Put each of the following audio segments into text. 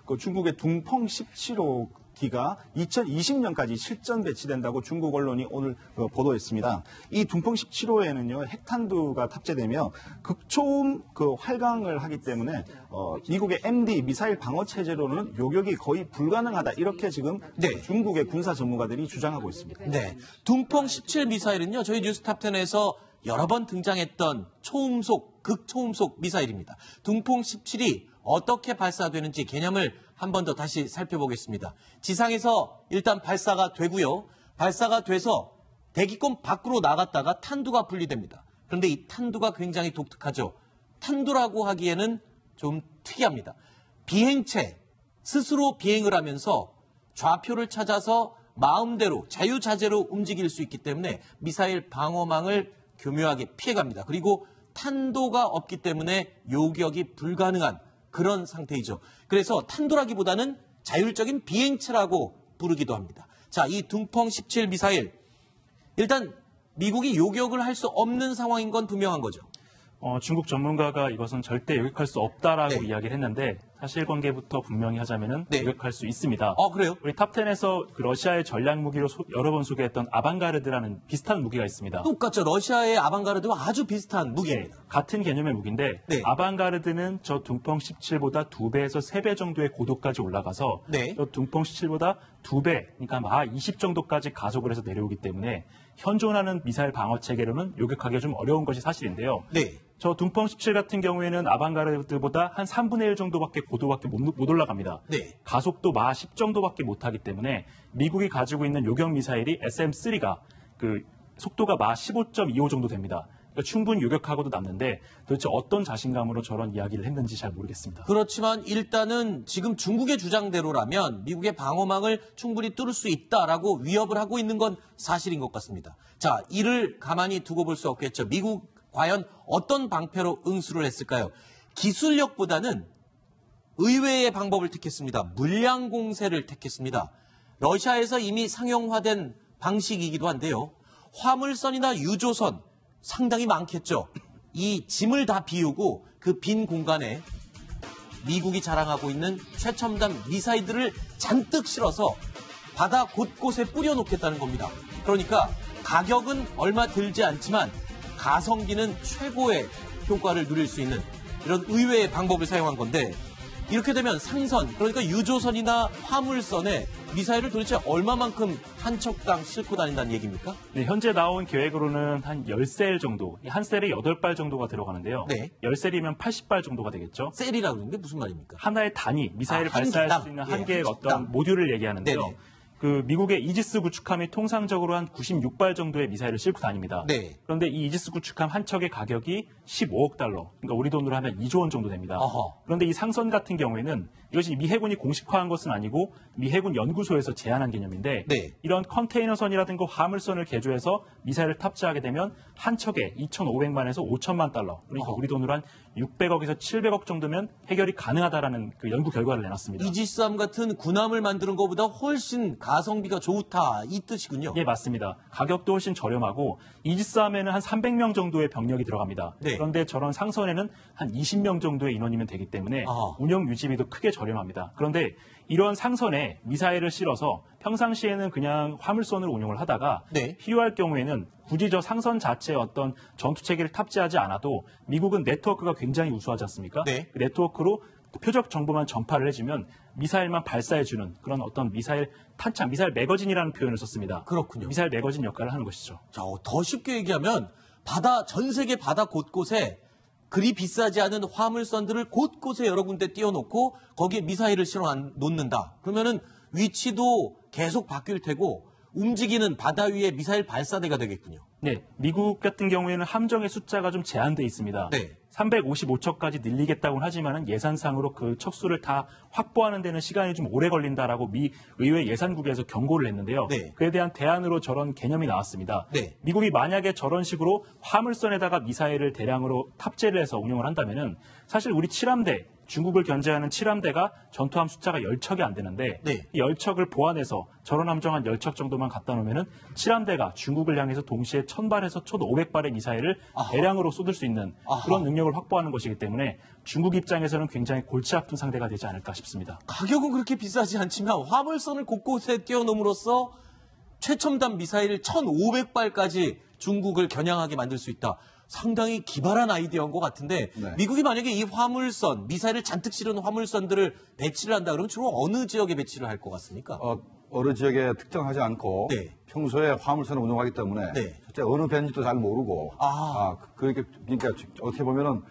그 중국의 둥펑 17호기가 2020년까지 실전 배치된다고 중국 언론이 오늘 보도했습니다. 이 둥펑 17호에는요 핵탄두가 탑재되며 극초음 활강을 하기 때문에 미국의 MD 미사일 방어 체제로는 요격이 거의 불가능하다 이렇게 지금 중국의 군사 전문가들이 주장하고 있습니다. 네, 둥펑 17 미사일은요 저희 뉴스탑10에서 여러 번 등장했던 극초음속 미사일입니다. 둥펑 17이 어떻게 발사되는지 개념을 한 번 더 다시 살펴보겠습니다. 지상에서 일단 발사가 되고요. 발사가 돼서 대기권 밖으로 나갔다가 탄두가 분리됩니다. 그런데 이 탄두가 굉장히 독특하죠. 탄두라고 하기에는 좀 특이합니다. 비행체, 스스로 비행을 하면서 좌표를 찾아서 마음대로 자유자재로 움직일 수 있기 때문에 미사일 방어망을 교묘하게 피해갑니다. 그리고 탄도가 없기 때문에 요격이 불가능한 그런 상태이죠. 그래서 탄도라기보다는 자율적인 비행체라고 부르기도 합니다. 자, 이 둥펑 17 미사일. 일단 미국이 요격을 할 수 없는 상황인 건 분명한 거죠. 중국 전문가가 이것은 절대 요격할 수 없다라고 이야기를 했는데 사실관계부터 분명히 하자면은 요격할 수 있습니다. 그래요? 우리 탑10에서 러시아의 전략 무기로 여러 번 소개했던 아방가르드라는 비슷한 무기가 있습니다. 똑같죠. 러시아의 아방가르드와 아주 비슷한 무기입니다. 같은 개념의 무기인데 아방가르드는 저 둥펑 17보다 2배에서 3배 정도의 고도까지 올라가서 저 둥펑 17보다 2배, 그러니까 마 20 정도까지 가속을 해서 내려오기 때문에 현존하는 미사일 방어 체계로는 요격하기가 좀 어려운 것이 사실인데요. 저 둥펑 17 같은 경우에는 아방가르드보다 한 3분의 1 정도밖에 고도밖에 못 올라갑니다. 가속도 마 10 정도밖에 못하기 때문에 미국이 가지고 있는 요격 미사일이 SM-3가 그 속도가 마 15.25 정도 됩니다. 그러니까 충분히 요격하고도 남는데 도대체 어떤 자신감으로 저런 이야기를 했는지 잘 모르겠습니다. 그렇지만 일단은 지금 중국의 주장대로라면 미국의 방어망을 충분히 뚫을 수 있다라고 위협을 하고 있는 건 사실인 것 같습니다. 자, 이를 가만히 두고 볼 수 없겠죠. 미국 과연 어떤 방패로 응수를 했을까요? 기술력보다는 의외의 방법을 택했습니다. 물량 공세를 택했습니다. 러시아에서 이미 상용화된 방식이기도 한데요. 화물선이나 유조선 상당히 많겠죠. 이 짐을 다 비우고 그 빈 공간에 미국이 자랑하고 있는 최첨단 미사일들을 잔뜩 실어서 바다 곳곳에 뿌려놓겠다는 겁니다. 그러니까 가격은 얼마 들지 않지만 가성비는 최고의 효과를 누릴 수 있는 이런 의외의 방법을 사용한 건데 이렇게 되면 상선, 그러니까 유조선이나 화물선에 미사일을 도대체 얼마만큼 한 척당 싣고 다닌다는 얘기입니까? 네, 현재 나온 계획으로는 한 10셀 정도, 한 셀에 8발 정도가 들어가는데요. 10셀이면 80발 정도가 되겠죠. 셀이라고 하는 게 무슨 말입니까? 하나의 단위, 미사일을 발사할 수 있는 한 개의 어떤 모듈을 얘기하는데요. 그 미국의 이지스 구축함이 통상적으로 한 96발 정도의 미사일을 싣고 다닙니다. 그런데 이 이지스 구축함 한 척의 가격이 15억 달러, 그러니까 우리 돈으로 하면 2조 원 정도 됩니다. 그런데 이 상선 같은 경우에는 이것이 미 해군이 공식화한 것은 아니고 미 해군 연구소에서 제안한 개념인데 이런 컨테이너선이라든가 화물선을 개조해서 미사일을 탑재하게 되면 한 척에 2,500만에서 5천만 달러, 그러니까 우리 돈으로 한 600억에서 700억 정도면 해결이 가능하다라는 그 연구 결과를 내놨습니다. 이지스함 같은 군함을 만드는 것보다 훨씬 가성비가 좋다 이 뜻이군요. 예, 맞습니다. 가격도 훨씬 저렴하고 이지스함에는 한 300명 정도의 병력이 들어갑니다. 그런데 저런 상선에는 한 20명 정도의 인원이면 되기 때문에 운영 유지비도 크게 저렴합니다. 그런데 이런 상선에 미사일을 실어서 평상시에는 그냥 화물선을 운용을 하다가 필요할 경우에는 굳이 저 상선 자체에 어떤 전투체계를 탑재하지 않아도 미국은 네트워크가 굉장히 우수하지 않습니까? 그 네트워크로 표적 정보만 전파를 해주면 미사일만 발사해주는 그런 어떤 미사일 탄창, 미사일 매거진이라는 표현을 썼습니다. 그렇군요. 미사일 매거진 역할을 하는 것이죠. 자, 더 쉽게 얘기하면 전 세계 바다 곳곳에 그리 비싸지 않은 화물선들을 곳곳에 여러 군데 띄워놓고 거기에 미사일을 실어 놓는다. 그러면은 위치도 계속 바뀔 테고 움직이는 바다 위에 미사일 발사대가 되겠군요. 네, 미국 같은 경우에는 함정의 숫자가 좀 제한돼 있습니다. 355척까지 늘리겠다고는 하지만 예산상으로 그 척수를 다 확보하는 데는 시간이 좀 오래 걸린다라고 미 의회 예산국에서 경고를 했는데요. 그에 대한 대안으로 저런 개념이 나왔습니다. 미국이 만약에 저런 식으로 화물선에다가 미사일을 대량으로 탑재를 해서 운용을 한다면은 사실 우리 칠함대 중국을 견제하는 칠함대가 전투함 숫자가 10척이 안 되는데 이 10척을 보완해서 저런 함정 한 10척 정도만 갖다 놓으면은 칠함대가 중국을 향해서 동시에 1000발에서 1500발의 미사일을 대량으로 쏟을 수 있는 그런 능력을 확보하는 것이기 때문에 중국 입장에서는 굉장히 골치 아픈 상대가 되지 않을까 싶습니다. 가격은 그렇게 비싸지 않지만 화물선을 곳곳에 띄워놓음으로써 최첨단 미사일 1500발까지 중국을 겨냥하게 만들 수 있다. 상당히 기발한 아이디어인 것 같은데 미국이 만약에 이 화물선, 미사일을 잔뜩 실은 화물선들을 배치를 한다 그러면 주로 어느 지역에 배치를 할 것 같습니까? 어느 지역에 특정하지 않고 평소에 화물선을 운영하기 때문에 실제 어느 배인지도 잘 모르고 그러니까 어떻게 보면은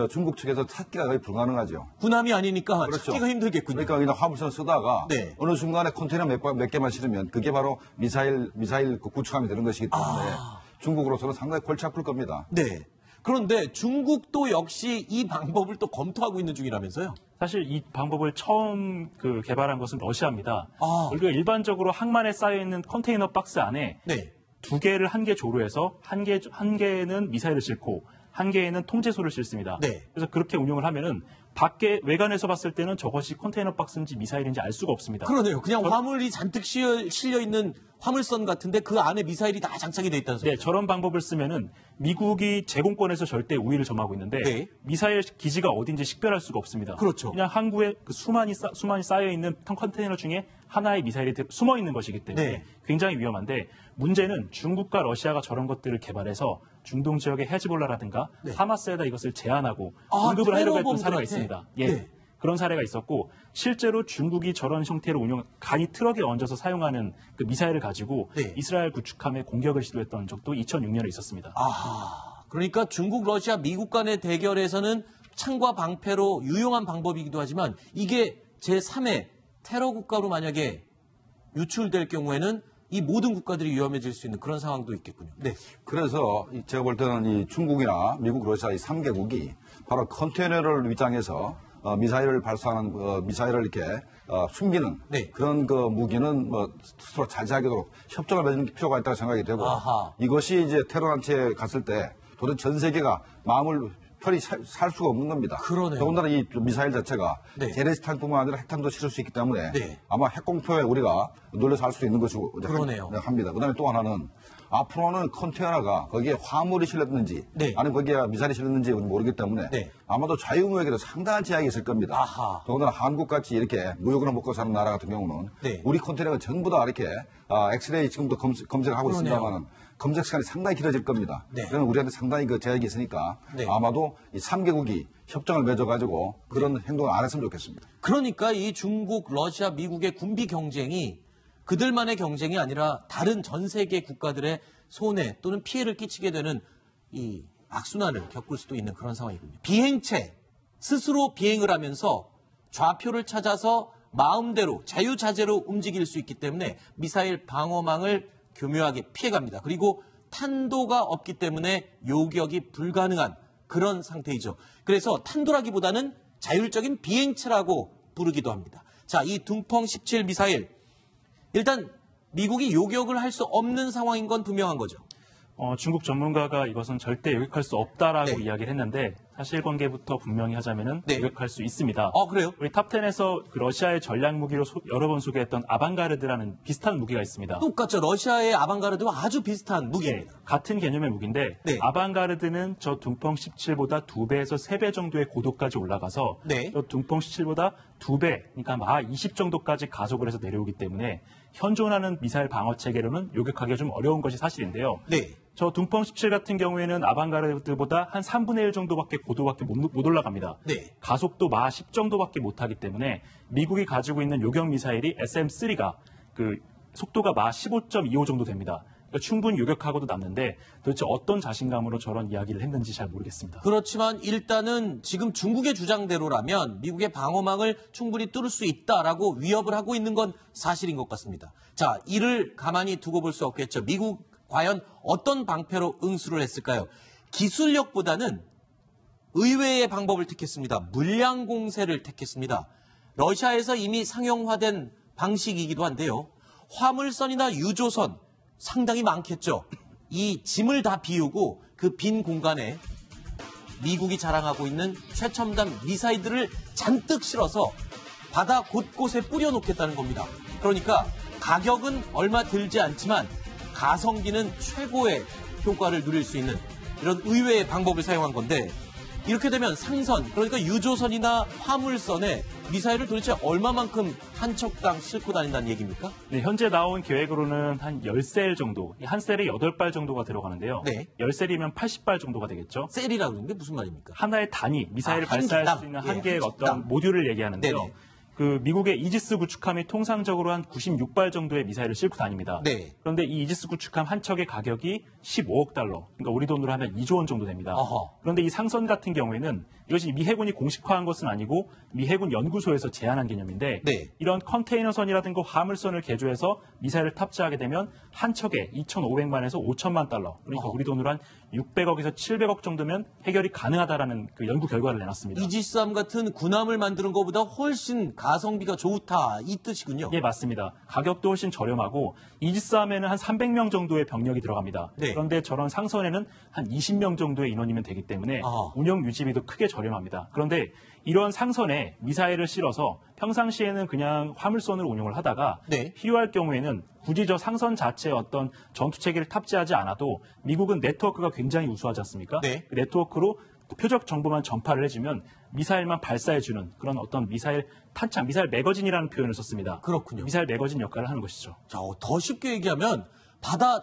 중국 측에서 찾기가 거의 불가능하죠. 군함이 아니니까 그렇죠. 찾기가 힘들겠군요. 그러니까 그냥 화물선 쓰다가 어느 순간에 컨테이너 몇 개만 실으면 그게 바로 미사일 그 구축함이 되는 것이기 때문에 중국으로서는 상당히 골치 아플 겁니다. 네. 그런데 중국도 역시 이 방법을 또 검토하고 있는 중이라면서요? 사실 이 방법을 처음 개발한 것은 러시아입니다. 우리가 일반적으로 항만에 쌓여있는 컨테이너 박스 안에 두 개를 한 개 조로해서 한 개는 미사일을 싣고 한 개에는 통제소를 싣습니다. 그래서 그렇게 운용을 하면은 밖에 외관에서 봤을 때는 저것이 컨테이너 박스인지 미사일인지 알 수가 없습니다. 그러네요. 그냥 화물이 잔뜩 실려 있는 화물선 같은데 그 안에 미사일이 다 장착이 돼 있다는 소리죠. 네, 저런 방법을 쓰면은 미국이 제공권에서 절대 우위를 점하고 있는데 미사일 기지가 어딘지 식별할 수가 없습니다. 그렇죠. 그냥 항구에 수만이 쌓여 있는 컨테이너 중에 하나의 미사일이 숨어 있는 것이기 때문에 굉장히 위험한데 문제는 중국과 러시아가 저런 것들을 개발해서 중동 지역의 헤즈볼라라든가 하마스에다 이것을 제한하고 공급을 하려고 했던 사례가 있습니다. 그런 사례가 있었고 실제로 중국이 저런 형태로 간이 트럭에 얹어서 사용하는 그 미사일을 가지고 이스라엘 구축함에 공격을 시도했던 적도 2006년에 있었습니다. 그러니까 중국, 러시아, 미국 간의 대결에서는 창과 방패로 유용한 방법이기도 하지만 이게 제3의 테러 국가로 만약에 유출될 경우에는 이 모든 국가들이 위험해질 수 있는 그런 상황도 있겠군요. 그래서 제가 볼 때는 이 중국이나 미국, 러시아 이 3개국이 바로 컨테이너를 위장해서 미사일을 발사하는 미사일을 이렇게 숨기는 그런 그 무기는 스스로 자제하도록 협정을 맺는 필요가 있다고 생각이 되고 이것이 이제 테러 단체에 갔을 때 도대체 전 세계가 마음을 편히 살 수가 없는 겁니다. 그러네요. 더군다나 이 미사일 자체가 재래식탄뿐만 아니라 핵탄도 실을 수 있기 때문에 아마 핵공포에 우리가 눌려서 할 수 있는 것이고 합니다. 그다음에 또 하나는 앞으로는 컨테이너가 거기에 화물이 실렸는지 아니면 거기에 미사일이 실렸는지 모르기 때문에 아마도 자유무역에도 상당한 제약이 있을 겁니다. 더군다나 한국같이 이렇게 무역으로 먹고 사는 나라 같은 경우는 우리 컨테이너가 전부 다 이렇게 엑스레이 지금도 검색을 하고 있습니다만은 검색 시간이 상당히 길어질 겁니다. 그러면 우리한테 상당히 그 제약이 있으니까 아마도 이 3개국이 협정을 맺어가지고 그런 행동을 안 했으면 좋겠습니다. 그러니까 이 중국, 러시아, 미국의 군비 경쟁이 그들만의 경쟁이 아니라 다른 전 세계 국가들의 손해 또는 피해를 끼치게 되는 이 악순환을 겪을 수도 있는 그런 상황이군요. 비행체 스스로 비행을 하면서 좌표를 찾아서 마음대로 자유자재로 움직일 수 있기 때문에 미사일 방어망을 교묘하게 피해갑니다. 그리고 탄도가 없기 때문에 요격이 불가능한 그런 상태이죠. 그래서 탄도라기보다는 자율적인 비행체라고 부르기도 합니다. 자, 이 둥펑 17 미사일 일단 미국이 요격을 할 수 없는 상황인 건 분명한 거죠. 중국 전문가가 이것은 절대 요격할 수 없다라고 이야기를 했는데 사실관계부터 분명히 하자면은 요격할 수 있습니다. 그래요? 우리 탑10에서 그 러시아의 전략 무기로 여러 번 소개했던 아방가르드라는 비슷한 무기가 있습니다. 똑같죠. 러시아의 아방가르드와 아주 비슷한 무기입니다. 같은 개념의 무기인데 아방가르드는 저 둥펑 17보다 2배에서 3배 정도의 고도까지 올라가서 저 둥펑 17보다 2배, 그러니까 마 20 정도까지 가속을 해서 내려오기 때문에 현존하는 미사일 방어 체계로는 요격하기가 좀 어려운 것이 사실인데요. 저 둥펑 17 같은 경우에는 아방가르드보다 한 3분의 1 정도밖에 고도밖에 못 올라갑니다. 가속도 마 10 정도밖에 못하기 때문에 미국이 가지고 있는 요격 미사일이 SM-3가 그 속도가 마 15.25 정도 됩니다. 그러니까 충분히 요격하고도 남는데 도대체 어떤 자신감으로 저런 이야기를 했는지 잘 모르겠습니다. 그렇지만 일단은 지금 중국의 주장대로라면 미국의 방어망을 충분히 뚫을 수 있다라고 위협을 하고 있는 건 사실인 것 같습니다. 자, 이를 가만히 두고 볼 수 없겠죠. 미국 과연 어떤 방패로 응수를 했을까요? 기술력보다는 의외의 방법을 택했습니다. 물량 공세를 택했습니다. 러시아에서 이미 상용화된 방식이기도 한데요. 화물선이나 유조선 상당히 많겠죠. 이 짐을 다 비우고 그 빈 공간에 미국이 자랑하고 있는 최첨단 미사일들을 잔뜩 실어서 바다 곳곳에 뿌려놓겠다는 겁니다. 그러니까 가격은 얼마 들지 않지만 가성비는 최고의 효과를 누릴 수 있는 이런 의외의 방법을 사용한 건데 이렇게 되면 상선, 그러니까 유조선이나 화물선에 미사일을 도대체 얼마만큼 한 척당 싣고 다닌다는 얘기입니까? 네, 현재 나온 계획으로는 한 10셀 정도, 한 셀에 8발 정도가 들어가는데요. 네. 10셀이면 80발 정도가 되겠죠. 셀이라고 하는 게 무슨 말입니까? 하나의 단위, 미사일을 발사할 수 있는 한 개의 어떤 모듈을 얘기하는데요. 네네. 그 미국의 이지스 구축함이 통상적으로 한 96발 정도의 미사일을 싣고 다닙니다. 네. 그런데 이 이지스 구축함 한 척의 가격이 15억 달러, 그러니까 우리 돈으로 하면 2조 원 정도 됩니다. 어허. 그런데 이 상선 같은 경우에는 이것이 미 해군이 공식화한 것은 아니고 미 해군 연구소에서 제안한 개념인데 네. 이런 컨테이너선이라든가 화물선을 개조해서 미사일을 탑재하게 되면 한 척에 2,500만에서 5천만 달러, 그러니까 우리 돈으로 한 600억에서 700억 정도면 해결이 가능하다라는 그 연구 결과를 내놨습니다. 이지스함 같은 군함을 만드는 것보다 훨씬 가성비가 좋다 이 뜻이군요. 예, 맞습니다. 가격도 훨씬 저렴하고 이지스함에는 한 300명 정도의 병력이 들어갑니다. 네. 그런데 저런 상선에는 한 20명 정도의 인원이면 되기 때문에 운영 유지비도 크게 저렴합니다. 그런데 이런 상선에 미사일을 실어서 평상시에는 그냥 화물선으로 운용을 하다가 네. 필요할 경우에는 굳이 저 상선 자체에 어떤 전투체계를 탑재하지 않아도 미국은 네트워크가 굉장히 우수하지 않습니까? 네. 그 네트워크로 표적 정보만 전파를 해주면 미사일만 발사해주는 그런 어떤 미사일 탄창, 미사일 매거진이라는 표현을 썼습니다. 그렇군요. 미사일 매거진 역할을 하는 것이죠. 자, 더 쉽게 얘기하면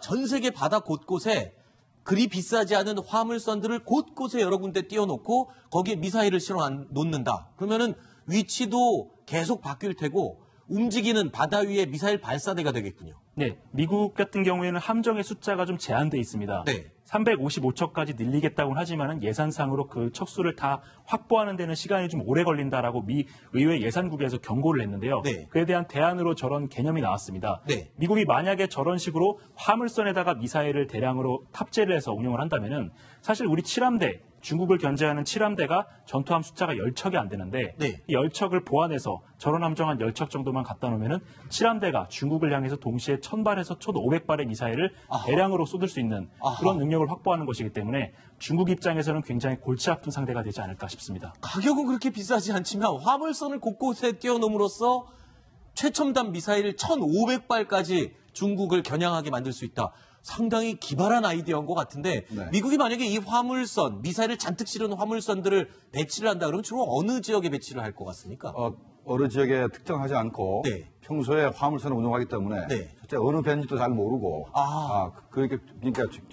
전 세계 바다 곳곳에 그리 비싸지 않은 화물선들을 곳곳에 여러 군데 띄워놓고 거기에 미사일을 실어 놓는다. 그러면은 위치도 계속 바뀔 테고 움직이는 바다 위에 미사일 발사대가 되겠군요. 네, 미국 같은 경우에는 함정의 숫자가 좀 제한돼 있습니다. 네. 355척까지 늘리겠다고는 하지만은 예산상으로 그 척수를 다 확보하는 데는 시간이 좀 오래 걸린다라고 미 의회 예산국에서 경고를 했는데요. 네. 그에 대한 대안으로 저런 개념이 나왔습니다. 네. 미국이 만약에 저런 식으로 화물선에다가 미사일을 대량으로 탑재를 해서 운용을 한다면은 사실 우리 7함대 중국을 견제하는 7함대가 전투함 숫자가 10척이 안 되는데 네. 이 10척을 보완해서 저런 함정 한 10척 정도만 갖다 놓으면은 7함대가 중국을 향해서 동시에 1000발에서 1500발의 미사일을 대량으로 쏟을 수 있는 그런 능력을 확보하는 것이기 때문에 중국 입장에서는 굉장히 골치 아픈 상대가 되지 않을까 싶습니다. 가격은 그렇게 비싸지 않지만 화물선을 곳곳에 띄워놓음으로써 최첨단 미사일 1500발까지 중국을 겨냥하게 만들 수 있다. 상당히 기발한 아이디어인 것 같은데 네. 미국이 만약에 이 화물선, 미사일을 잔뜩 실은 화물선들을 배치를 한다 그러면 주로 어느 지역에 배치를 할 것 같습니까? 어느 지역에 특정하지 않고 네. 평소에 화물선을 운영하기 때문에 네. 실제 어느 배인지도 잘 모르고 그러니까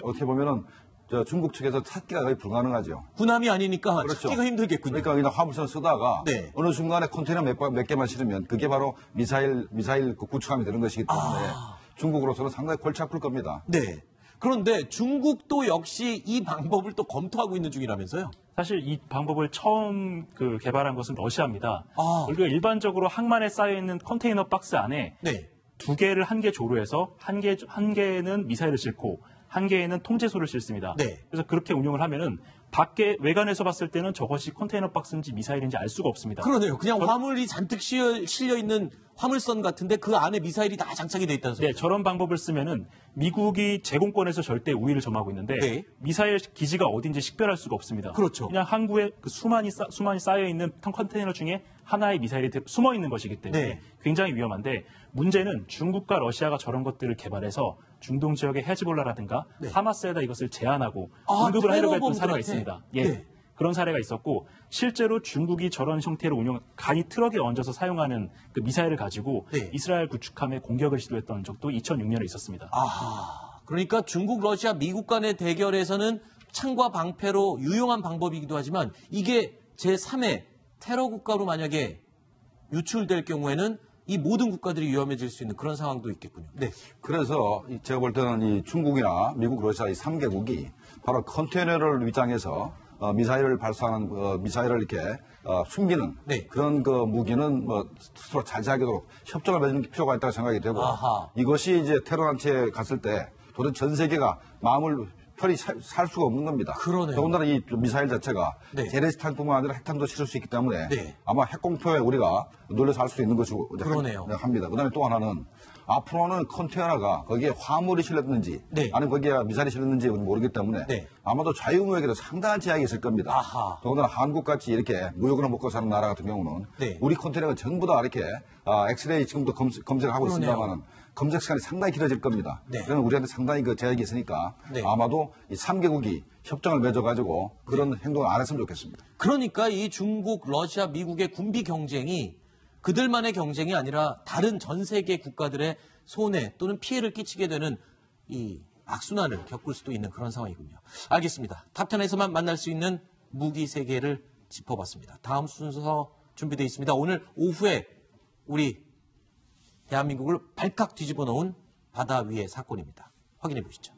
어떻게 보면은 저 중국 측에서 찾기가 거의 불가능하죠. 군함이 아니니까 그렇죠. 찾기가 힘들겠군요. 그러니까 그냥 화물선 쓰다가 네. 어느 순간에 컨테이너 몇 개만 실으면 그게 바로 미사일 그 구축함이 되는 것이기 때문에 중국으로서는 상당히 골치 아플 겁니다. 네. 그런데 중국도 역시 이 방법을 또 검토하고 있는 중이라면서요? 사실 이 방법을 처음 개발한 것은 러시아입니다. 우리가 일반적으로 항만에 쌓여 있는 컨테이너 박스 안에 네. 두 개를 한 개 조로해서 한 개는 미사일을 싣고 한 개에는 통제소를 싣습니다. 네. 그래서 그렇게 운용을 하면은 밖에 외관에서 봤을 때는 저것이 컨테이너 박스인지 미사일인지 알 수가 없습니다. 그러네요. 그냥 화물이 잔뜩 실려 있는 화물선 같은데 그 안에 미사일이 다 장착이 돼 있다는 소리죠. 네, 저런 방법을 쓰면은 미국이 제공권에서 절대 우위를 점하고 있는데 네. 미사일 기지가 어딘지 식별할 수가 없습니다. 그렇죠. 그냥 항구에 그 수만이 쌓여 있는 컨테이너 중에 하나의 미사일이 숨어 있는 것이기 때문에 네. 굉장히 위험한데 문제는 중국과 러시아가 저런 것들을 개발해서 중동 지역의 헤즈볼라라든가 하마스에다 이것을 제한하고 공급을 하려고 했던 사례가 있습니다. 예. 네. 그런 사례가 있었고 실제로 중국이 저런 형태로 간이 트럭에 얹어서 사용하는 그 미사일을 가지고 이스라엘 구축함에 공격을 시도했던 적도 2006년에 있었습니다. 그러니까 중국, 러시아, 미국 간의 대결에서는 창과 방패로 유용한 방법이기도 하지만 이게 제3의 테러 국가로 만약에 유출될 경우에는 이 모든 국가들이 위험해질 수 있는 그런 상황도 있겠군요. 네. 그래서 제가 볼 때는 이 중국이나 미국, 러시아 이 3개국이 바로 컨테이너를 위장해서 미사일을 발사하는 미사일을 이렇게 숨기는 그런 그 무기는 스스로 자제하도록 협정을 맺는 필요가 있다고 생각이 되고 이것이 이제 테러 단체에 갔을 때 도대체 전 세계가 마음을 편히 살 수가 없는 겁니다. 그러네요. 더군다나 이 미사일 자체가 재래식탄뿐만 아니라 핵탄도 실을 수 있기 때문에 아마 핵공포에 우리가 놀려서 할 수 있는 것이고 합니다. 그다음에 또 하나는 앞으로는 컨테이너가 거기에 화물이 실렸는지 아니면 거기에 미사일이 실렸는지 모르기 때문에 아마도 자유무역에도 상당한 제약이 있을 겁니다. 아하. 더군다나 한국같이 이렇게 무역으로 먹고 사는 나라 같은 경우는 네. 우리 컨테이너가 전부 다 이렇게 엑스레이 지금도 검색을 하고 있습니다만 검색 시간이 상당히 길어질 겁니다. 네. 그러면 우리한테 상당히 그 제약이 있으니까 네. 아마도 이 3개국이 협정을 맺어가지고 그런 행동을 안 했으면 좋겠습니다. 그러니까 이 중국, 러시아, 미국의 군비 경쟁이 그들만의 경쟁이 아니라 다른 전 세계 국가들의 손해 또는 피해를 끼치게 되는 이 악순환을 겪을 수도 있는 그런 상황이군요. 알겠습니다. 탑10에서만 만날 수 있는 무기 세계를 짚어봤습니다. 다음 순서 준비되어 있습니다. 오늘 오후에 우리 대한민국을 발칵 뒤집어 놓은 바다 위의 사건입니다. 확인해 보시죠.